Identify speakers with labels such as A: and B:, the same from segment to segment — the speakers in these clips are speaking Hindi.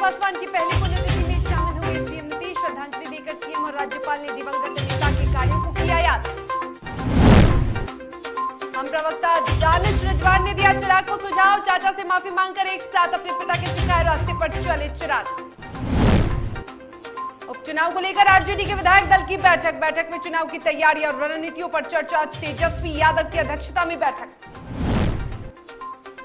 A: पासवान की पहली पुण्यतिथि में शामिल हुए सीएम नीतीश। श्रद्धांजलि देकर सीएम और राज्यपाल ने दिवंगत नेता के कार्यों को किया याद। हम प्रवक्ता दानिश रिजवान ने दिया चिराग को सुझाव, चाचा से माफी मांगकर एक साथ अपने पिता के सिखाए रास्ते पर चले चिराग। उपचुनाव को लेकर आरजेडी के विधायक दल की बैठक में चुनाव की तैयारी और रणनीतियों पर चर्चा। तेजस्वी यादव की अध्यक्षता में बैठक।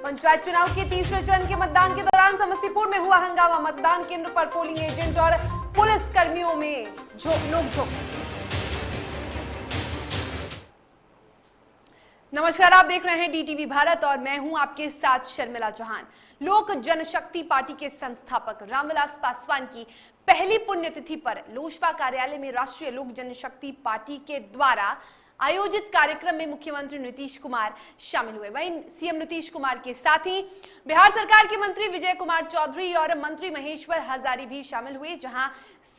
A: पंचायत चुनाव के तीसरे चरण के मतदान के दौरान समस्तीपुर में हुआ हंगामा। मतदान केंद्र पर पोलिंग एजेंट और पुलिस कर्मियों में नोकझोंक। नमस्कार, आप देख रहे हैं डीटीवी भारत और मैं हूं आपके साथ शर्मिला चौहान। लोक जनशक्ति पार्टी के संस्थापक रामविलास पासवान की पहली पुण्यतिथि पर लोजपा कार्यालय में राष्ट्रीय लोक जनशक्ति पार्टी के द्वारा आयोजित कार्यक्रम में मुख्यमंत्री नीतीश कुमार शामिल हुए। वहीं सीएम नीतीश कुमार के साथ ही बिहार सरकार के मंत्री विजय कुमार चौधरी और मंत्री महेश्वर हजारी भी शामिल हुए, जहां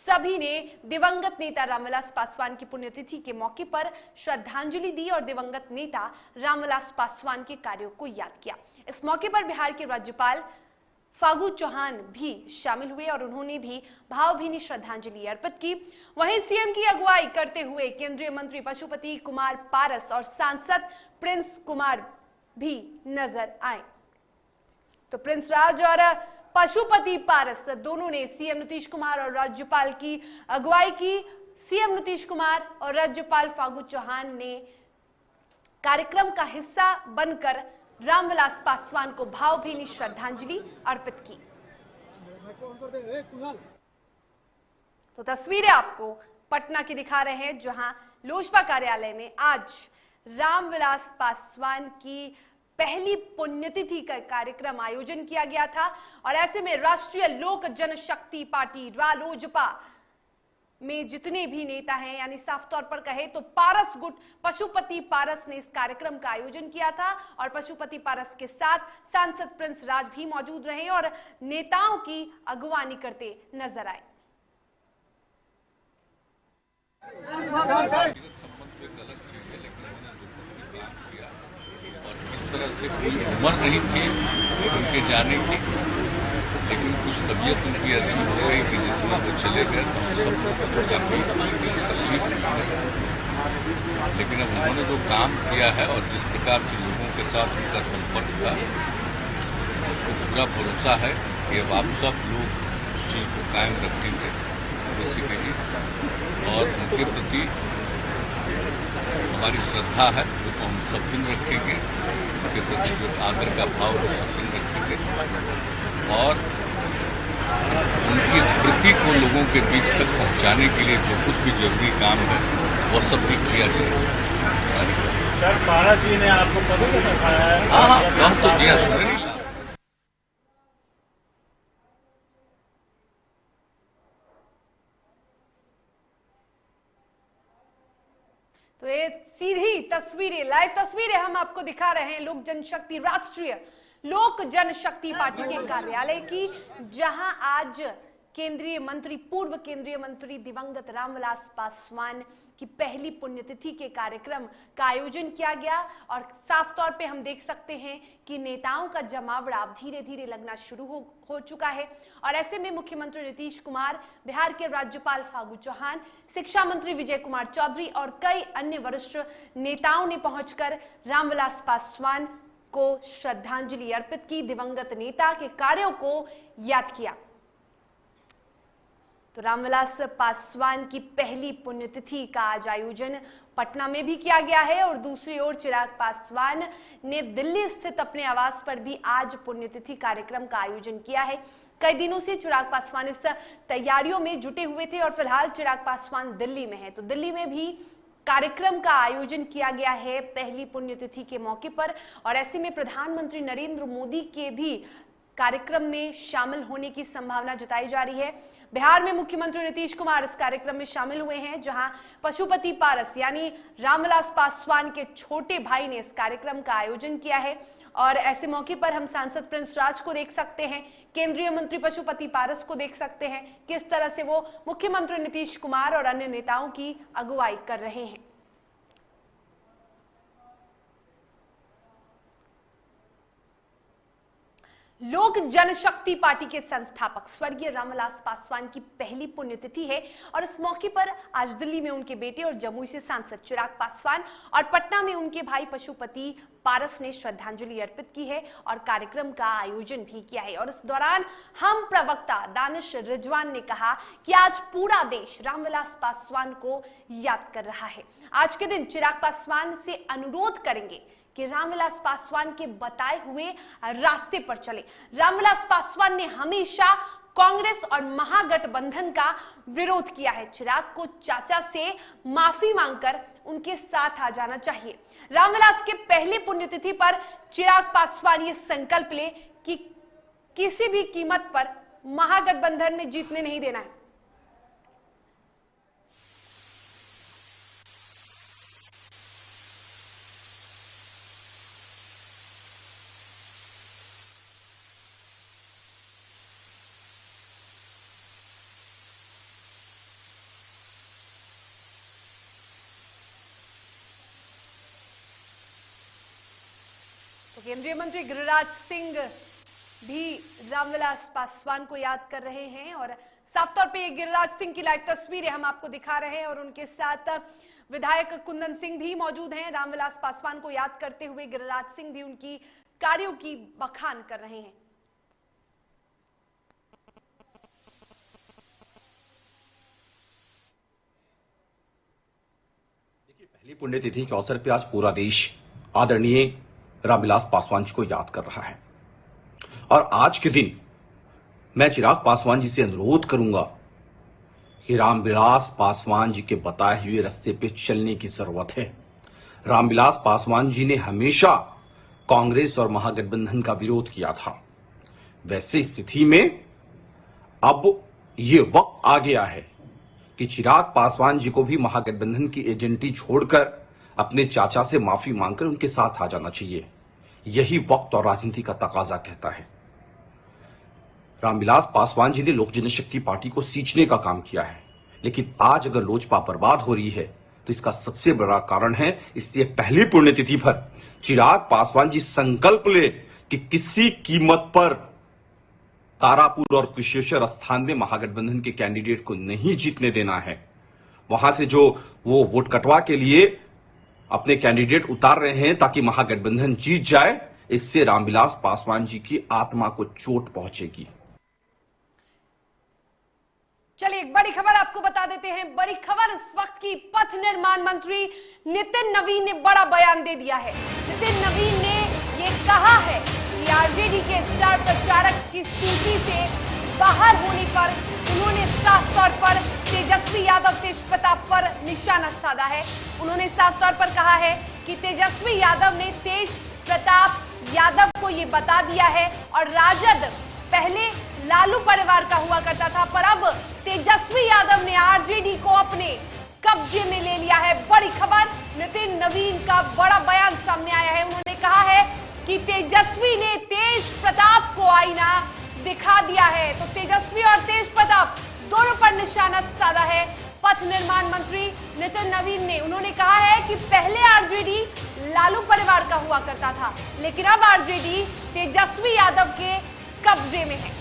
A: सभी ने दिवंगत नेता रामविलास पासवान की पुण्यतिथि के मौके पर श्रद्धांजलि दी और दिवंगत नेता रामविलास पासवान के कार्यों को याद किया। इस मौके पर बिहार के राज्यपाल फागू चौहान भी शामिल हुए और उन्होंने भी भावभीनी श्रद्धांजलि अर्पित की। वहीं सीएम की अगुवाई करते हुए केंद्रीय मंत्री पशुपति कुमार पारस और सांसद प्रिंस कुमार भी नजर आए। तो प्रिंस राज और पशुपति पारस दोनों ने सीएम नीतीश कुमार और राज्यपाल की अगुवाई की। सीएम नीतीश कुमार और राज्यपाल फागू चौहान ने कार्यक्रम का हिस्सा बनकर रामविलास पासवान को भावभीनी श्रद्धांजलि अर्पित की। तो तस्वीरें आपको पटना की दिखा रहे हैं, जहां लोजपा कार्यालय में आज रामविलास पासवान की पहली पुण्यतिथि का कार्यक्रम आयोजन किया गया था। और ऐसे में राष्ट्रीय लोक जनशक्ति पार्टी रालोजपा में जितने भी नेता हैं, यानी साफ तौर पर कहे तो पारस गुट पशुपति पारस ने इस कार्यक्रम का आयोजन किया था और पशुपति पारस के साथ सांसद प्रिंस राज भी मौजूद रहे और नेताओं की अगुवानी करते नजर आए।
B: इस तरह से कोई उम्र नहीं थी उनके जाने की, लेकिन कुछ तबीयत उनकी ऐसी हो गई कि जिसमें वो चले गए तो सब काफी तकलीफ हुई। लेकिन अब उन्होंने जो काम किया है और जिस प्रकार से लोगों के साथ उनका संपर्क था, उसको पूरा भरोसा है कि अब आप सब लोग उस चीज को कायम रखेंगे बेसिकली। और उनके प्रति हमारी श्रद्धा है वो तो हम सब दिन रखेंगे, उनके प्रति जो आदर का भाव वो सब दिन रखेंगे और उनकी स्मृति को लोगों के बीच तक पहुंचाने के लिए जो कुछ भी जरूरी काम है वो सब भी किया जाएगा।
C: सर, पारस जी ने आपको पत्र दिखाया है?
B: हाँ, हम तो दिया सुन।
A: तो ये सीधी तस्वीरें, लाइव तस्वीरें हम आपको दिखा रहे हैं लोक जनशक्ति राष्ट्रीय लोक जनशक्ति पार्टी के कार्यालय की, जहां आज पूर्व केंद्रीय मंत्री दिवंगत रामविलास पासवान की पहली पुण्यतिथि के कार्यक्रम का आयोजन किया गया। और साफ तौर पे हम देख सकते हैं कि नेताओं का जमावड़ा अब धीरे धीरे लगना शुरू हो चुका है। और ऐसे में मुख्यमंत्री नीतीश कुमार, बिहार के राज्यपाल फागू चौहान, शिक्षा मंत्री विजय कुमार चौधरी और कई अन्य वरिष्ठ नेताओं ने पहुंचकर रामविलास पासवान को श्रद्धांजलि अर्पित की, दिवंगत नेता के कार्यों को याद किया। तो रामविलास पासवान की पहली पुण्यतिथि का आज आयोजन पटना में भी किया गया है और दूसरी ओर चिराग पासवान ने दिल्ली स्थित अपने आवास पर भी आज पुण्यतिथि कार्यक्रम का आयोजन किया है। कई दिनों से चिराग पासवान इस तैयारियों में जुटे हुए थे और फिलहाल चिराग पासवान दिल्ली में है, तो दिल्ली में भी कार्यक्रम का आयोजन किया गया है पहली पुण्यतिथि के मौके पर। और ऐसे में प्रधानमंत्री नरेंद्र मोदी के भी कार्यक्रम में शामिल होने की संभावना जताई जा रही है। बिहार में मुख्यमंत्री नीतीश कुमार इस कार्यक्रम में शामिल हुए हैं, जहां पशुपति पारस यानी रामविलास पासवान के छोटे भाई ने इस कार्यक्रम का आयोजन किया है। और ऐसे मौके पर हम सांसद प्रिंस राज को देख सकते हैं, केंद्रीय मंत्री पशुपति पारस को देख सकते हैं, किस तरह से वो मुख्यमंत्री नीतीश कुमार और अन्य नेताओं की अगुवाई कर रहे हैं। लोक जनशक्ति पार्टी के संस्थापक स्वर्गीय रामविलास पासवान की पहली पुण्यतिथि है और इस मौके पर आज दिल्ली में उनके बेटे और जमुई से सांसद चिराग पासवान और पटना में उनके भाई पशुपति पारस ने श्रद्धांजलि अर्पित की है और कार्यक्रम का आयोजन भी किया है। और इस दौरान हम प्रवक्ता दानिश रिजवान ने कहा कि आज पूरा देश रामविलास पासवान को याद कर रहा है। आज के दिन चिराग पासवान से अनुरोध करेंगे कि रामविलास पासवान के बताए हुए रास्ते पर चले। रामविलास पासवान ने हमेशा कांग्रेस और महागठबंधन का विरोध किया है। चिराग को चाचा से माफी मांगकर उनके साथ आ जाना चाहिए। रामविलास के पहली पुण्यतिथि पर चिराग पासवान ये संकल्प ले कि किसी भी कीमत पर महागठबंधन में जीतने नहीं देना है। तो केंद्रीय मंत्री गिरिराज सिंह भी रामविलास पासवान को याद कर रहे हैं और साफ तौर पे गिरिराज सिंह की लाइव तस्वीरें हम आपको दिखा रहे हैं और उनके साथ विधायक कुंदन सिंह भी मौजूद हैं। रामविलास पासवान को याद करते हुए गिरिराज सिंह भी उनकी कार्यों की बखान कर रहे हैं।
D: देखिए, पहली पुण्यतिथि के अवसर पर आज पूरा देश आदरणीय रामविलास पासवान जी को याद कर रहा है और आज के दिन मैं चिराग पासवान जी से अनुरोध करूंगा कि रामविलास पासवान जी के बताए हुए रास्ते पे चलने की जरूरत है। रामविलास पासवान जी ने हमेशा कांग्रेस और महागठबंधन का विरोध किया था। वैसे स्थिति में अब ये वक्त आ गया है कि चिराग पासवान जी को भी महागठबंधन की एजेंटी छोड़कर अपने चाचा से माफी मांगकर उनके साथ आ जाना चाहिए। यही वक्त और राजनीति का तकाजा कहता है। रामविलास पासवान जी ने लोक जनशक्ति पार्टी को सींचने का काम किया है, लेकिन आज अगर लोजपा बर्बाद हो रही है तो इसका सबसे बड़ा कारण है। इसलिए पहली पुण्यतिथि पर चिराग पासवान जी संकल्प ले कि किसी कीमत पर तारापुर और कुशेश्वर स्थान में महागठबंधन के कैंडिडेट को नहीं जीतने देना है। वहां से जो वो वोट कटवा के लिए अपने कैंडिडेट उतार रहे हैं ताकि महागठबंधन जीत जाए, इससे रामविलास पासवान जी की आत्मा को चोट पहुंचेगी।
A: चलिए एक बड़ी खबर आपको बता देते हैं। बड़ी खबर इस वक्त की, पथ निर्माण मंत्री नितिन नवीन ने बड़ा बयान दे दिया है। नितिन नवीन ने ये कहा है कि आरजेडी के स्टार प्रचारक की सूची से बाहर होने पर उन्होंने साफ तौर पर तेजस्वी यादव तेजप्रताप पर निशाना साधा है। उन्होंने साफ तौर पर कहा है कि तेजस्वी यादव ने तेजप्रताप यादव को ये बता दिया है और राजद पहले लालू परिवार का हुआ करता था, पर अब तेजस्वी यादव ने आरजेडी को अपने कब्जे में ले लिया है। बड़ी खबर, नितिन नवीन का बड़ा बयान सामने आया है। उन्होंने कहा है कि तेजस्वी ने तेजप्रताप को आईना दिखा दिया है। तो तेजस्वी और तेजप्रताप दोनों पर निशाना साधा है पथ निर्माण मंत्री नितिन नवीन ने। उन्होंने कहा है कि पहले आरजेडी लालू परिवार का हुआ करता था, लेकिन अब आरजेडी तेजस्वी यादव के कब्जे में है।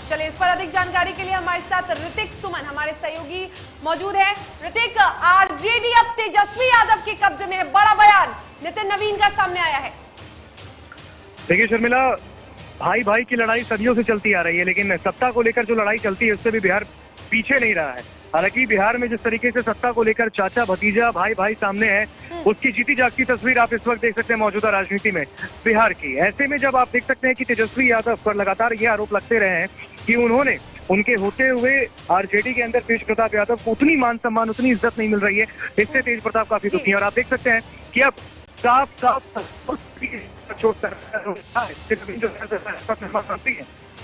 A: चलिए इस पर अधिक जानकारी के लिए हमारे साथ ऋतिक सुमन हमारे सहयोगी मौजूद है। ऋतिक, आरजेडी अब तेजस्वी यादव के कब्जे में है, बड़ा बयान नितिन नवीन का सामने आया है।
E: देखिए शर्मिला, भाई भाई की लड़ाई सदियों से चलती आ रही है, लेकिन सत्ता को लेकर जो लड़ाई चलती है उससे भी बिहार पीछे नहीं रहा है। हालांकि बिहार में जिस तरीके से सत्ता को लेकर चाचा भतीजा भाई भाई सामने है, उसकी जीती जागती तस्वीर आप इस वक्त देख सकते हैं मौजूदा राजनीति में बिहार की। ऐसे में जब आप देख सकते हैं कि तेजस्वी यादव पर लगातार ये आरोप लगते रहे हैं कि उन्होंने उनके होते हुए आरजेडी के अंदर तेजप्रताप यादव को उतनी मान सम्मान उतनी इज्जत नहीं मिल रही है, इससे तेजप्रताप काफी दुखी है। और आप देख सकते हैं कि अब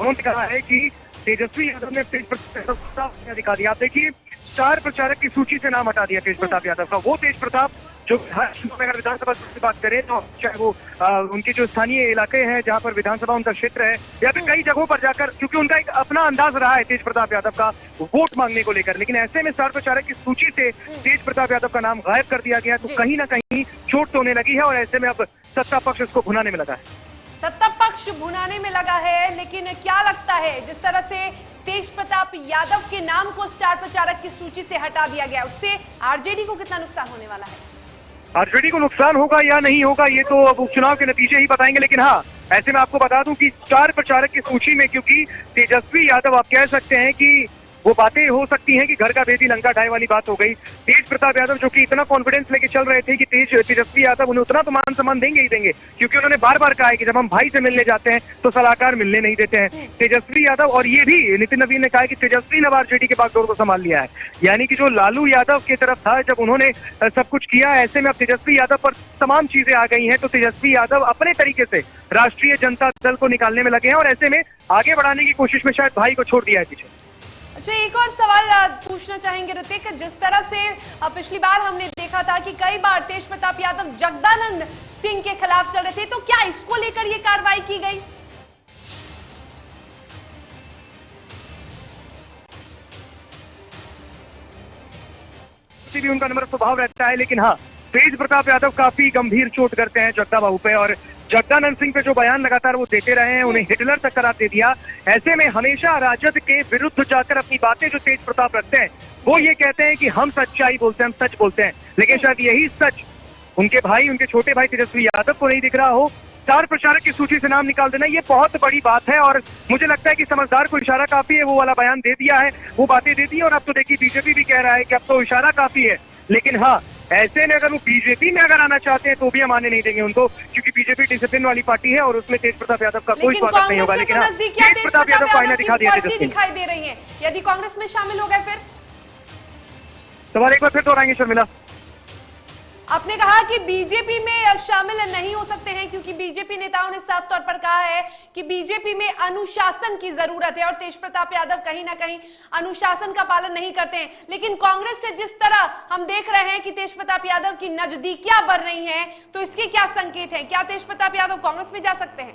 E: उन्होंने कहा है कि तेजस्वी यादव ने तेजप्रताप दिखा दिया। आप देखिए, स्टार प्रचारक की सूची से नाम हटा दिया तेजप्रताप यादव का। वो तेजप्रताप जो हर में अगर विधानसभा की बात करें तो चाहे वो उनके जो स्थानीय इलाके हैं जहां पर विधानसभा उनका क्षेत्र है, या फिर कई जगहों पर जाकर, क्योंकि उनका एक अपना अंदाज रहा है तेज प्रताप यादव का वोट मांगने को लेकर, लेकिन ऐसे में स्टार प्रचारक की सूची से तेज प्रताप यादव का नाम गायब कर दिया गया, तो कहीं ना कहीं चोट तो होने लगी है और ऐसे में अब सत्ता पक्ष इसको भुनाने में लगा है।
A: सत्ता पक्ष भुनाने में लगा है, लेकिन क्या लगता है जिस तरह से तेज प्रताप यादव के नाम को स्टार प्रचारक की सूची से हटा दिया गया, उससे आरजेडी को कितना नुकसान होने वाला है?
E: आरजेडी को नुकसान होगा या नहीं होगा ये तो अब उपचुनाव के नतीजे ही बताएंगे, लेकिन हाँ, ऐसे में आपको बता दूं कि स्टार प्रचारक की सूची में, क्योंकि तेजस्वी यादव आप कह सकते हैं कि वो बातें हो सकती हैं कि घर का भेदी लंका ढाई वाली बात हो गई। तेज प्रताप यादव जो कि इतना कॉन्फिडेंस लेके चल रहे थे कि तेजस्वी यादव उन्हें उतना तो मान सम्मान देंगे ही देंगे, क्योंकि उन्होंने बार बार कहा है कि जब हम भाई से मिलने जाते हैं तो सलाहकार मिलने नहीं देते हैं। तेजस्वी यादव, और ये भी नितिन नवीन ने कहा है कि तेजस्वी ने आरजेडी के बागडोर को संभाल लिया है, यानी कि जो लालू यादव की तरफ था जब उन्होंने सब कुछ किया, ऐसे में अब तेजस्वी यादव पर तमाम चीजें आ गई हैं, तो तेजस्वी यादव अपने तरीके से राष्ट्रीय जनता दल को निकालने में लगे हैं और ऐसे में आगे बढ़ाने की कोशिश में शायद भाई को छोड़ दिया है पीछे।
A: अच्छा, एक और सवाल पूछना चाहेंगे ऋतिक, जिस तरह से पिछली बार हमने देखा था कि कई बार तेज प्रताप यादव जगदानंद सिंह के खिलाफ चल रहे थे, तो क्या इसको लेकर ये कार्रवाई की गई?
E: भी उनका नम्र स्वभाव रहता है, लेकिन हाँ, तेज प्रताप यादव काफी गंभीर चोट करते हैं जगदा बाबू पे, और जगदानंद सिंह पे जो बयान लगातार वो देते रहे हैं, उन्हें हिटलर तक करार दे दिया। ऐसे में हमेशा राजद के विरुद्ध जाकर अपनी बातें जो तेज प्रताप रखते हैं, वो ये कहते हैं कि हम सच्चाई बोलते हैं, हम सच बोलते हैं, लेकिन शायद यही सच उनके भाई, उनके छोटे भाई तेजस्वी यादव को नहीं दिख रहा हो। स्टार प्रचारक की सूची से नाम निकाल देना ये बहुत बड़ी बात है, और मुझे लगता है कि समझदार को इशारा काफी है, वो वाला बयान दे दिया है, वो बातें दे दी है, और अब तो देखिए बीजेपी भी कह रहा है कि अब तो इशारा काफी है। लेकिन हाँ, ऐसे में अगर वो बीजेपी में अगर आना चाहते हैं तो भी हम आने नहीं देंगे उनको, क्योंकि बीजेपी डिसिप्लिन वाली पार्टी है और उसमें तेज प्रताप यादव का कोई स्वागत नहीं होगा। लेकिन हाँ, तेज प्रताप यादव को आईना दिखा
A: दिखाई दे रही है, यदि कांग्रेस में शामिल हो गए फिर
E: सवाल एक बार फिर दोहराएंगे शर्मिला।
A: आपने कहा कि बीजेपी में शामिल नहीं हो सकते हैं, क्योंकि बीजेपी नेताओं ने साफ तौर पर कहा है कि बीजेपी में अनुशासन की जरूरत है और तेज प्रताप यादव कहीं ना कहीं अनुशासन का पालन नहीं करते हैं। लेकिन कांग्रेस से जिस तरह हम देख रहे हैं कि तेज प्रताप यादव की नजदीकियां बढ़ रही हैं, तो इसके क्या संकेत हैं? क्या तेज प्रताप यादव कांग्रेस में जा सकते हैं?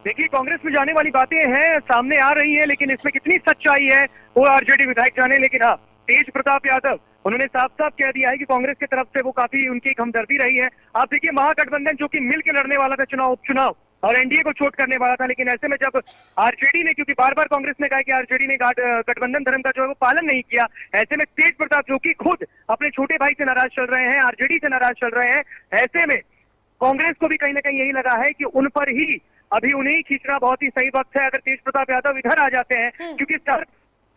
E: देखिए, कांग्रेस में जाने वाली बातें हैं, सामने आ रही है, लेकिन इसमें कितनी सच्चाई है वो आरजेडी विधायक जाने। लेकिन हाँ, तेज प्रताप यादव उन्होंने साफ साफ कह दिया है कि कांग्रेस की तरफ से वो काफी उनकी हमदर्दी रही है। आप देखिए, महागठबंधन जो कि मिलकर लड़ने वाला था चुनाव, उपचुनाव, और एनडीए को चोट करने वाला था, लेकिन ऐसे में जब आरजेडी ने, क्योंकि बार बार कांग्रेस ने कहा कि आरजेडी ने गठबंधन धर्म का जो है वो पालन नहीं किया, ऐसे में तेज प्रताप जो कि खुद अपने छोटे भाई से नाराज चल रहे हैं, आरजेडी से नाराज चल रहे हैं, ऐसे में कांग्रेस को भी कहीं ना कहीं यही लगा है कि उन पर ही अभी उन्हें खींचना बहुत ही सही वक्त है अगर तेज प्रताप यादव इधर आ जाते हैं, क्योंकि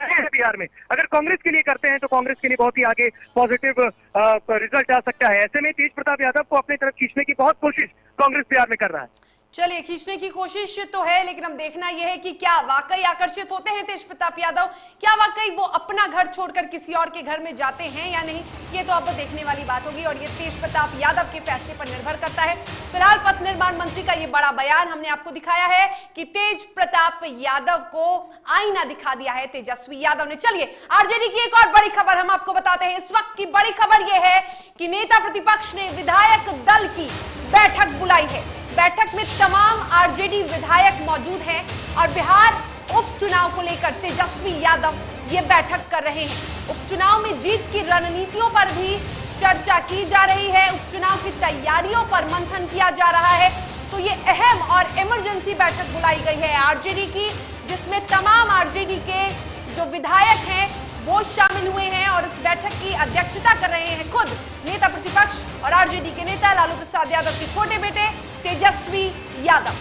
E: है बिहार में अगर कांग्रेस के लिए करते हैं तो कांग्रेस के लिए बहुत ही आगे पॉजिटिव रिजल्ट आ सकता है। ऐसे में तेज प्रताप यादव को अपनी तरफ खींचने की बहुत कोशिश कांग्रेस बिहार में कर रहा है।
A: चलिए, खींचने की कोशिश तो है, लेकिन अब देखना यह है कि क्या वाकई आकर्षित होते हैं तेज प्रताप यादव, क्या वाकई वो अपना घर छोड़कर किसी और के घर में जाते हैं या नहीं, ये तो अब देखने वाली बात होगी और ये तेज प्रताप यादव के फैसले पर निर्भर करता है। फिलहाल पथ निर्माण मंत्री का ये बड़ा बयान हमने आपको दिखाया है कि तेज प्रताप यादव को आईना दिखा दिया है तेजस्वी यादव ने। चलिए, आरजेडी की एक और बड़ी खबर हम आपको बताते हैं। इस वक्त की बड़ी खबर यह है कि नेता प्रतिपक्ष ने विधायक दल की बैठक बुलाई है। बैठक में तमाम आरजेडी विधायक मौजूद हैं और बिहार उपचुनाव को लेकर तेजस्वी यादव ये बैठक कर रहे हैं। उपचुनाव में जीत की रणनीतियों पर भी चर्चा की जा रही है, उपचुनाव की तैयारियों पर मंथन किया जा रहा है। तो ये अहम और इमरजेंसी बैठक बुलाई गई है आरजेडी की, जिसमें तमाम आरजेडी के जो विधायक हैं वो शामिल हुए हैं और इस बैठक की अध्यक्षता कर रहे हैं खुद नेता प्रतिपक्ष और आरजेडी के नेता लालू प्रसाद यादव के छोटे बेटे तेजस्वी यादव।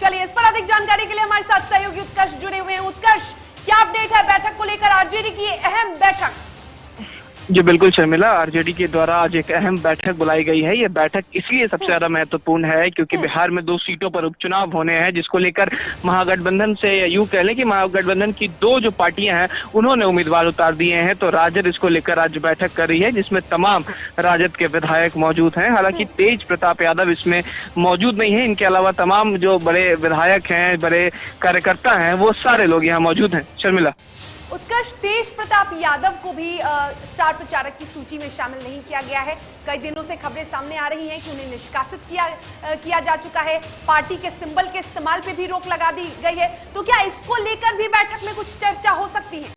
A: चलिए, इस पर अधिक जानकारी के लिए हमारे साथ सहयोगी उत्कर्ष जुड़े हुए हैं। उत्कर्ष, क्या अपडेट है बैठक को लेकर, आरजेडी की अहम बैठक?
E: जी बिल्कुल शर्मिला, आरजेडी के द्वारा आज एक अहम बैठक बुलाई गई है। ये बैठक इसलिए सबसे ज्यादा महत्वपूर्ण है क्योंकि बिहार में 2 सीटों पर उपचुनाव होने हैं, जिसको लेकर महागठबंधन से, या यूं कह लें कि महागठबंधन की 2 जो पार्टियां हैं उन्होंने उम्मीदवार उतार दिए हैं। तो राजद इसको लेकर आज बैठक कर रही है, जिसमें तमाम राजद के विधायक मौजूद हैं। हालांकि तेज प्रताप यादव इसमें मौजूद नहीं है, इनके अलावा तमाम जो बड़े विधायक हैं, बड़े कार्यकर्ता हैं, वो सारे लोग यहाँ मौजूद हैं। शर्मिला,
A: उत्कर्ष, तेज प्रताप यादव को भी स्टार प्रचारक की सूची में शामिल नहीं किया गया है। कई दिनों से खबरें सामने आ रही हैं कि उन्हें निष्कासित किया जा चुका है। पार्टी के सिंबल के इस्तेमाल पे भी रोक लगा दी गई है। तो क्या इसको लेकर भी बैठक में कुछ चर्चा हो सकती है?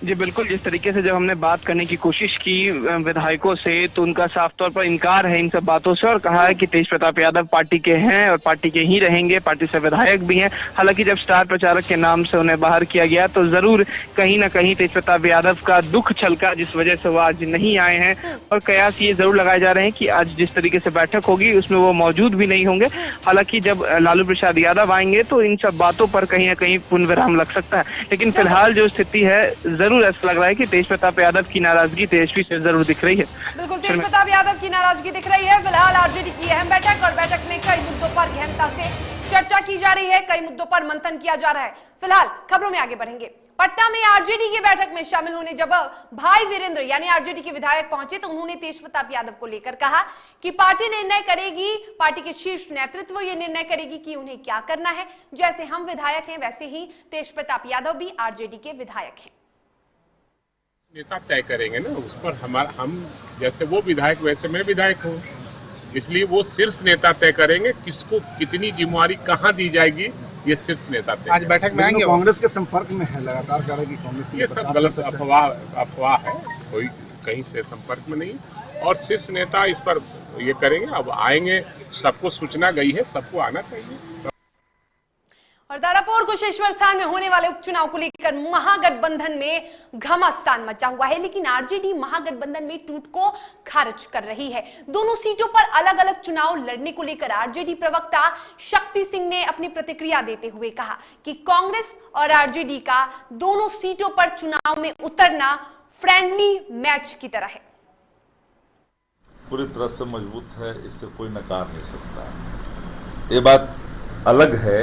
E: जी बिल्कुल, जिस तरीके से जब हमने बात करने की कोशिश की विधायकों से, तो उनका साफ तौर पर इनकार है इन सब बातों से और कहा है कि तेज प्रताप यादव पार्टी के हैं और पार्टी के ही रहेंगे, पार्टी से विधायक भी हैं। हालांकि जब स्टार प्रचारक के नाम से उन्हें बाहर किया गया तो जरूर कहीं ना कहीं तेज प्रताप यादव का दुख छलका, जिस वजह से वो आज नहीं आए हैं। और कयास ये जरूर लगाए जा रहे हैं कि आज जिस तरीके से बैठक होगी उसमें वो मौजूद भी नहीं होंगे। हालांकि जब लालू प्रसाद यादव आएंगे तो इन सब बातों पर कहीं ना कहीं पूर्ण विराम लग सकता है। लेकिन फिलहाल जो स्थिति है, जरूर ऐसा लग रहा है कि तेज प्रताप यादव की नाराजगी तेजस्वी से जरूर दिख रही है।
A: बिल्कुल, तेज प्रताप यादव की नाराजगी दिख रही है। फिलहाल आरजेडी की अहम बैठक और बैठक में कई मुद्दों पर गहनता से चर्चा की जा रही है, कई मुद्दों पर मंथन किया जा रहा है। फिलहाल खबरों में आगे बढ़ेंगे। पटना में आरजेडी की बैठक में शामिल होने जब भाई वीरेंद्र यानी आरजेडी के विधायक पहुंचे तो उन्होंने तेज प्रताप यादव को लेकर कहा कि पार्टी निर्णय करेगी, पार्टी के शीर्ष नेतृत्व ये निर्णय करेगी कि उन्हें क्या करना है। जैसे हम विधायक हैं वैसे ही तेज प्रताप यादव भी आरजेडी के विधायक हैं।
F: नेता तय करेंगे ना, उस पर हम जैसे वो विधायक वैसे मैं विधायक हूँ, इसलिए वो शीर्ष नेता तय करेंगे किसको कितनी जिम्मेवारी कहाँ दी जाएगी, ये शीर्ष नेता तय। आज बैठक में आएंगे।
C: कांग्रेस के संपर्क में है, लगातार कह रहे हैं कि कांग्रेस
F: ये सब गलत अफवाह है, कोई कहीं से संपर्क में नहीं। और शीर्ष नेता इस पर ये करेंगे। अब आएंगे, सबको सूचना गई है, सबको आना चाहिए।
A: और दारापुर कुशेश्वर स्थान में होने वाले उपचुनाव को लेकर महागठबंधन में घमासान मचा हुआ है, लेकिन आरजेडी महागठबंधन में टूट को खारिज कर रही है। दोनों सीटों पर अलग अलग चुनाव लड़ने को लेकर आरजेडी प्रवक्ता शक्ति सिंह ने अपनी प्रतिक्रिया देते हुए कहा कि कांग्रेस और आरजेडी का दोनों सीटों पर चुनाव में उतरना फ्रेंडली मैच की तरह है।
G: पूरी तरह से मजबूत है, इससे कोई नकार नहीं सकता। ये बात अलग है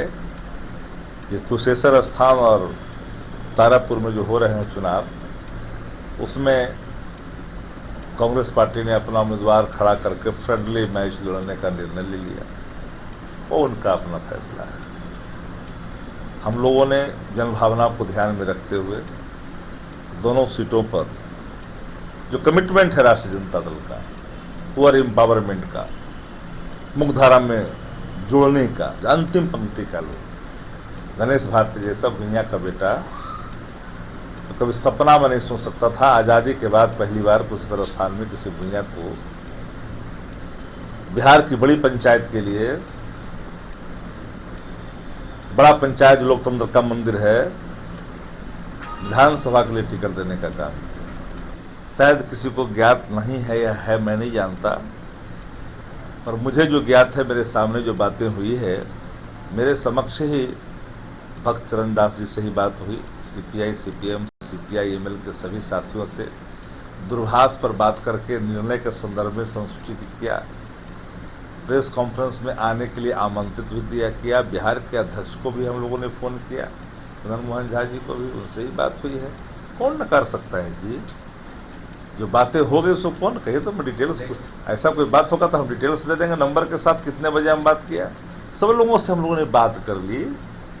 G: कि कुशेश्वर स्थान और तारापुर में जो हो रहे हैं चुनाव, उसमें कांग्रेस पार्टी ने अपना उम्मीदवार खड़ा करके फ्रेंडली मैच लड़ने का निर्णय ले लिया। वो उनका अपना फैसला है। हम लोगों ने जनभावना को ध्यान में रखते हुए दोनों सीटों पर जो कमिटमेंट है राष्ट्रीय जनता दल का, पुअर एम्पावरमेंट का, मुख्यधारा में जोड़ने का, अंतिम पंक्ति का लोग, गणेश भारती जैसा भुइयां का बेटा तो कभी सपना में नहीं सोच सकता था आज़ादी के बाद पहली बार कुशेश्वर स्थान में किसी भुइयां को बिहार की बड़ी पंचायत के लिए, बड़ा पंचायत लोकतंत्र का मंदिर है, विधानसभा के लिए टिकट देने का काम किया। शायद किसी को ज्ञात नहीं है या है, मैं नहीं जानता, पर मुझे जो ज्ञात है, मेरे सामने जो बातें हुई है, मेरे समक्ष ही भक्त चरण दास जी से ही बात हुई, सीपीआई, सीपीएम, सीपीआई-एमएल के सभी साथियों से दूरभाष पर बात करके निर्णय के संदर्भ में संसूचित किया। प्रेस कॉन्फ्रेंस में आने के लिए आमंत्रित भी दिया किया। बिहार के अध्यक्ष को भी हम लोगों ने फ़ोन किया, मदन मोहन झा जी को भी, उनसे ही बात हुई है। कौन न कर सकता है जी, जो बातें हो गई उसको कौन कहे। तो मैं डिटेल्स, ऐसा कोई बात होगा तो हम डिटेल्स दे देंगे, नंबर के साथ कितने बजे हम बात किया। सब लोगों से हम लोगों ने बात कर ली,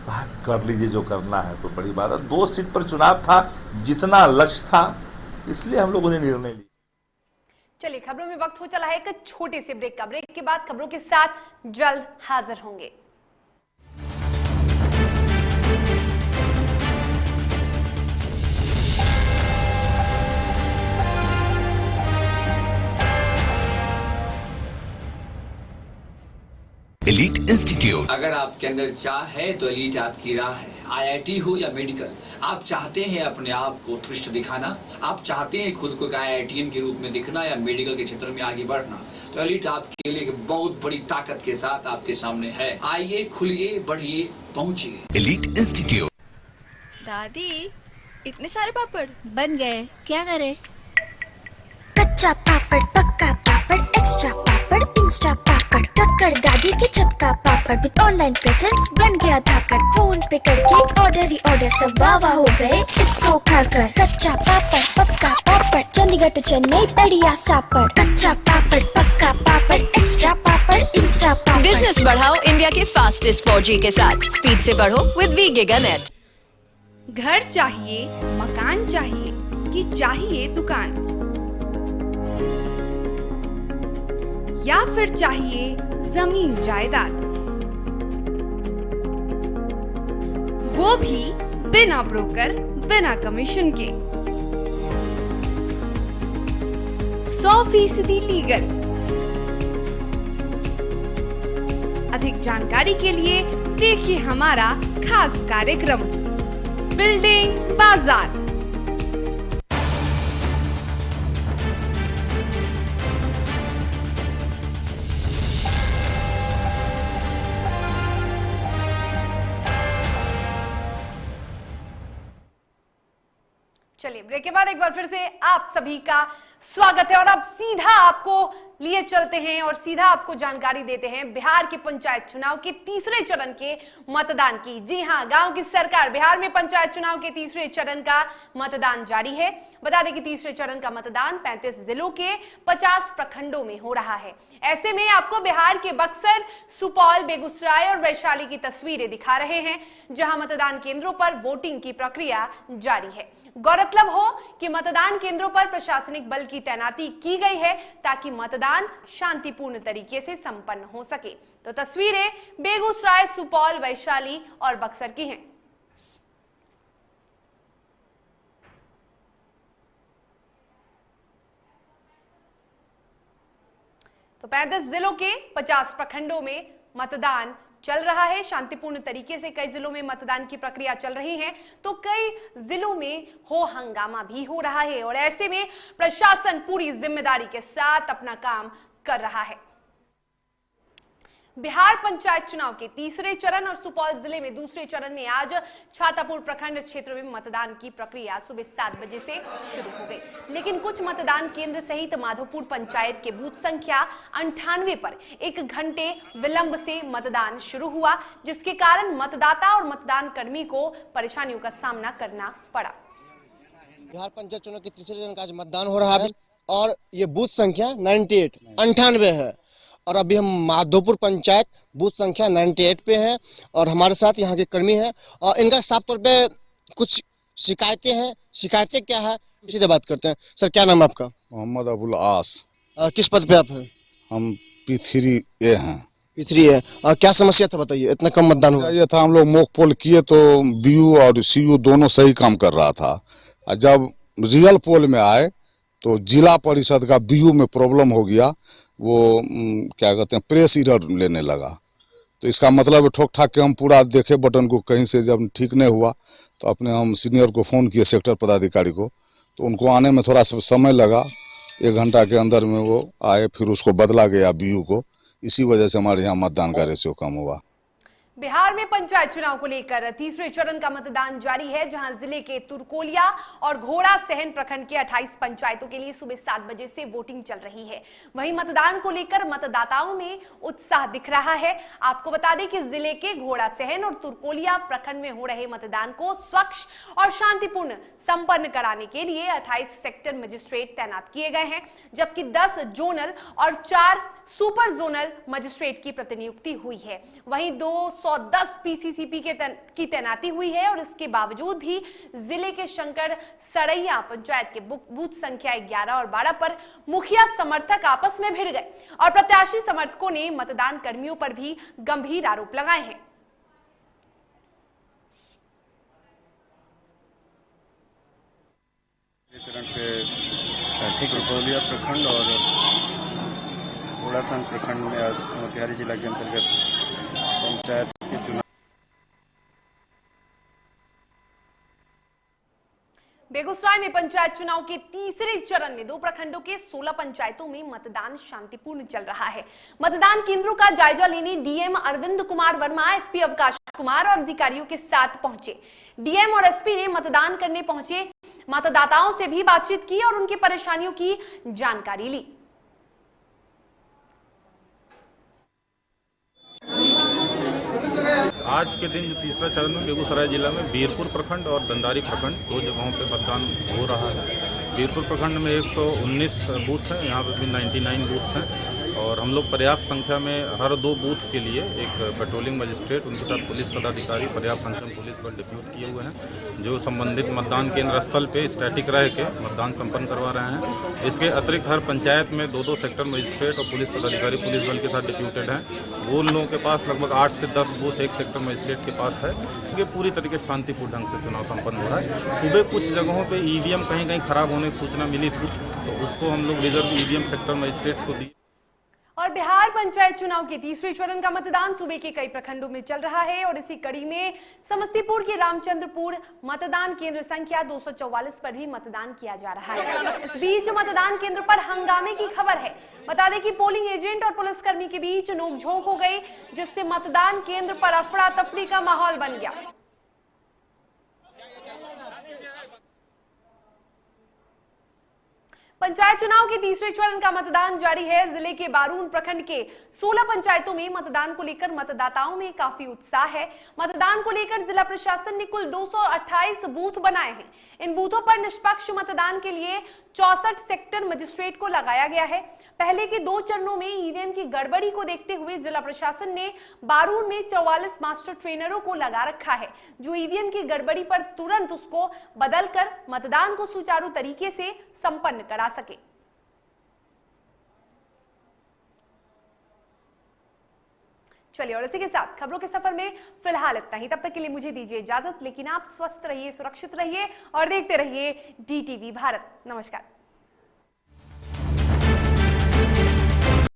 G: कहा कि कर लीजिए जो करना है, कोई बड़ी बात है। 2 सीट पर चुनाव था, जितना लक्ष्य था, इसलिए हम लोगों ने निर्णय लिया।
A: चलिए, खबरों में वक्त हो चला है एक छोटे से ब्रेक का। ब्रेक के बाद खबरों के साथ जल्द हाजिर होंगे।
H: एलीट इंस्टीट्यूट,
I: अगर आपके अंदर चाह है तो एलीट आपकी राह है। आईआईटी हो या मेडिकल, आप चाहते हैं अपने आप को उत्कृष्ट दिखाना, आप चाहते हैं खुद को एक आईआईटीएन के रूप में दिखना या मेडिकल के क्षेत्र में आगे बढ़ना, तो एलीट आपके लिए एक बहुत बड़ी ताकत के साथ आपके सामने है। आइए, खुलिए, बढ़िए, पहुंचिए।
H: Elite institute.
J: दादी, इतने सारे पापड़ बन गए, क्या करे?
H: पापड़, पक्का पापड़, एक्स्ट्रा पापड़, इंस्टा पापड़, कक्कर दादी के छत का पापड़ विद ऑनलाइन प्रेजेंस बन गया धाकड़। फोन पे करके ऑर्डर ही ऑर्डर, सब वाह हो गए इसको खाकर। कच्चा पापड़, पक्का पापड़, चंडीगढ़ टू चेन्नई बढ़िया सापड़। कच्चा पापड़, पक्का पापड़, एक्स्ट्रा पापड़, इंस्टा पापड़।
J: बिजनेस बढ़ाओ इंडिया के फास्टेस्ट 4G के साथ। स्पीड से बढ़ो विद वी गिगानेट।
A: घर चाहिए, मकान चाहिए कि चाहिए दुकान, या फिर चाहिए जमीन जायदाद, वो भी बिना ब्रोकर, बिना कमीशन के, 100% लीगल। अधिक जानकारी के लिए देखिए हमारा खास कार्यक्रम बिल्डिंग बाजार। चलिए ब्रेक के बाद एक बार फिर से आप सभी का स्वागत है और अब सीधा आपको लिए चलते हैं और सीधा आपको जानकारी देते हैं बिहार के पंचायत चुनाव के तीसरे चरण के मतदान की। जी हां, गांव की सरकार बिहार में पंचायत चुनाव के तीसरे चरण का मतदान जारी है। बता दें कि तीसरे चरण का मतदान 35 जिलों के 50 प्रखंडों में हो रहा है। ऐसे में आपको बिहार के बक्सर, सुपौल, बेगूसराय और वैशाली की तस्वीरें दिखा रहे हैं, जहां मतदान केंद्रों पर वोटिंग की प्रक्रिया जारी है। गौरतलब हो कि मतदान केंद्रों पर प्रशासनिक बल की तैनाती की गई है ताकि मतदान शांतिपूर्ण तरीके से संपन्न हो सके। तो तस्वीरें बेगूसराय, सुपौल, वैशाली और बक्सर की हैं। तो 35 जिलों के 50 प्रखंडों में मतदान चल रहा है शांतिपूर्ण तरीके से। कई जिलों में मतदान की प्रक्रिया चल रही है तो कई जिलों में हो हंगामा भी हो रहा है और ऐसे में प्रशासन पूरी जिम्मेदारी के साथ अपना काम कर रहा है। बिहार पंचायत चुनाव के तीसरे चरण और सुपौल जिले में दूसरे चरण में आज छातापुर प्रखंड क्षेत्र में मतदान की प्रक्रिया सुबह 7 बजे से शुरू हो गई, लेकिन कुछ मतदान केंद्र सहित माधोपुर पंचायत के बूथ संख्या 98 पर 1 घंटे विलंब से मतदान शुरू हुआ, जिसके कारण मतदाता और मतदान कर्मी को परेशानियों का सामना करना पड़ा।
K: बिहार पंचायत चुनाव के तीसरे चरण का आज मतदान हो रहा है और ये बूथ संख्या 98 है और अभी हम माधोपुर पंचायत बूथ संख्या 98 पे हैं और हमारे साथ यहाँ के कर्मी हैं और इनका साफ तौर पे कुछ शिकायतें हैं। शिकायतें क्या है, सीधे बात करते हैं। सर, क्या नाम है आपका?
L: मोहम्मद अबुल आस।
K: किस पद पे आप हैं?
L: हम P3A हैं।
K: P3 है। क्या समस्या था बताइए, इतना कम मतदान हुआ?
L: ये था, हम लोग मॉक पोल किए तो BU और CU दोनों सही काम कर रहा था। जब रियल पोल में आए तो जिला परिषद का BU में प्रॉब्लम हो गया, वो क्या कहते हैं प्रेस एरर लेने लगा। तो इसका मतलब ठोक ठाक के हम पूरा देखे बटन को, कहीं से जब ठीक नहीं हुआ तो अपने हम सीनियर को फ़ोन किए, सेक्टर पदाधिकारी को, तो उनको आने में थोड़ा सा समय लगा। 1 घंटा के अंदर में वो आए, फिर उसको बदला गया BU को। इसी वजह से हमारे यहाँ मतदान का रेशियो कम हुआ।
A: बिहार में पंचायत चुनाव को लेकर तीसरे चरण का मतदान जारी है, जहां जिले के तुरकोलिया और घोड़ा सहन प्रखंड के 28 पंचायतों के लिए सुबह 7 बजे से वोटिंग चल रही है। वहीं मतदान को लेकर मतदाताओं में उत्साह दिख रहा है। आपको बता दें कि जिले के घोड़ा सहन और तुरकोलिया प्रखंड में हो रहे मतदान को स्वच्छ और शांतिपूर्ण संपन्न कराने के लिए 28 सेक्टर मजिस्ट्रेट तैनात किए गए हैं, जबकि 10 जोनल और 4 सुपर जोनल मजिस्ट्रेट की प्रतिनियुक्ति हुई है। वहीं 210 PCCP की तैनाती हुई है और इसके बावजूद भी जिले के शंकर सरैया पंचायत के बूथ संख्या 11 और 12 पर मुखिया समर्थक आपस में भिड़ गए और प्रत्याशी समर्थकों ने मतदान कर्मियों पर भी गंभीर आरोप लगाए हैं।
M: तुरकोलिया प्रखंड और घोड़ासहन प्रखंड में आज मोतिहारी जिला के अंतर्गत पंचायत के चुनाव।
A: बेगूसराय में पंचायत चुनाव के तीसरे चरण में 2 प्रखंडों के 16 पंचायतों में मतदान शांतिपूर्ण चल रहा है। मतदान केंद्रों का जायजा लेने डीएम अरविंद कुमार वर्मा, एसपी अवकाश कुमार और अधिकारियों के साथ पहुंचे। डीएम और एसपी ने मतदान करने पहुंचे मतदाताओं से भी बातचीत की और उनकी परेशानियों की जानकारी ली।
N: आज के दिन जो तीसरा चरण में बेगूसराय जिला में बीरपुर प्रखंड और दंदारी प्रखंड 2 जगहों पे मतदान हो रहा है। बीरपुर प्रखंड में 119 बूथ हैं, यहाँ पर भी 99 बूथ हैं और हम लोग पर्याप्त संख्या में हर 2 बूथ के लिए एक पेट्रोलिंग मजिस्ट्रेट, उनके साथ पुलिस पदाधिकारी पर्याप्त संख्या में पुलिस पर डिप्यूट किए हुए हैं, जो संबंधित मतदान केंद्र स्थल पे स्टैटिक रह के मतदान संपन्न करवा रहे हैं। इसके अतिरिक्त हर पंचायत में 2-2 सेक्टर मजिस्ट्रेट और पुलिस पदाधिकारी पुलिस बल के साथ डिप्यूटेड हैं। वो लोगों के पास लगभग 8 से 10 बूथ एक सेक्टर मजिस्ट्रेट के पास है। ये पूरी तरीके से शांतिपूर्ण ढंग से चुनाव संपन्न हो रहा है। सुबह कुछ जगहों पे ईवीएम कहीं कहीं खराब होने की सूचना मिली थी, तो उसको हम लोग रिजर्व ईवीएम सेक्टर मजिस्ट्रेट्स को दी।
A: और बिहार पंचायत चुनाव के तीसरे चरण का मतदान सूबे के कई प्रखंडों में चल रहा है और इसी कड़ी में समस्तीपुर के रामचंद्रपुर मतदान केंद्र संख्या 244 पर भी मतदान किया जा रहा है। इस बीच मतदान केंद्र पर हंगामे की खबर है। बता दें कि पोलिंग एजेंट और पुलिसकर्मी के बीच नोकझोंक हो गई, जिससे मतदान केंद्र पर अफरा तफरी का माहौल बन गया। पंचायत चुनाव के तीसरे चरण का मतदान जारी है। जिले के बारून प्रखंड के 16 पंचायतों में मतदान को लेकर मतदाताओं में काफी उत्साह है। मतदान को लेकर जिला प्रशासन ने कुल 228 बूथ बनाए हैं। इन बूथों पर निष्पक्ष मतदान के लिए 64 सेक्टर मजिस्ट्रेट को लगाया गया है। पहले के 2 चरणों में ईवीएम की गड़बड़ी को देखते हुए जिला प्रशासन ने बारून में 44 मास्टर ट्रेनरों को लगा रखा है, जो ईवीएम की गड़बड़ी पर तुरंत उसको बदलकर मतदान को सुचारू तरीके से संपन्न करा सके। चलिए, और इसी के साथ खबरों के सफर में फिलहाल इतना ही। तब तक के लिए मुझे दीजिए इजाजत, लेकिन आप स्वस्थ रहिए, सुरक्षित रहिए और देखते रहिए DTV भारत। नमस्कार।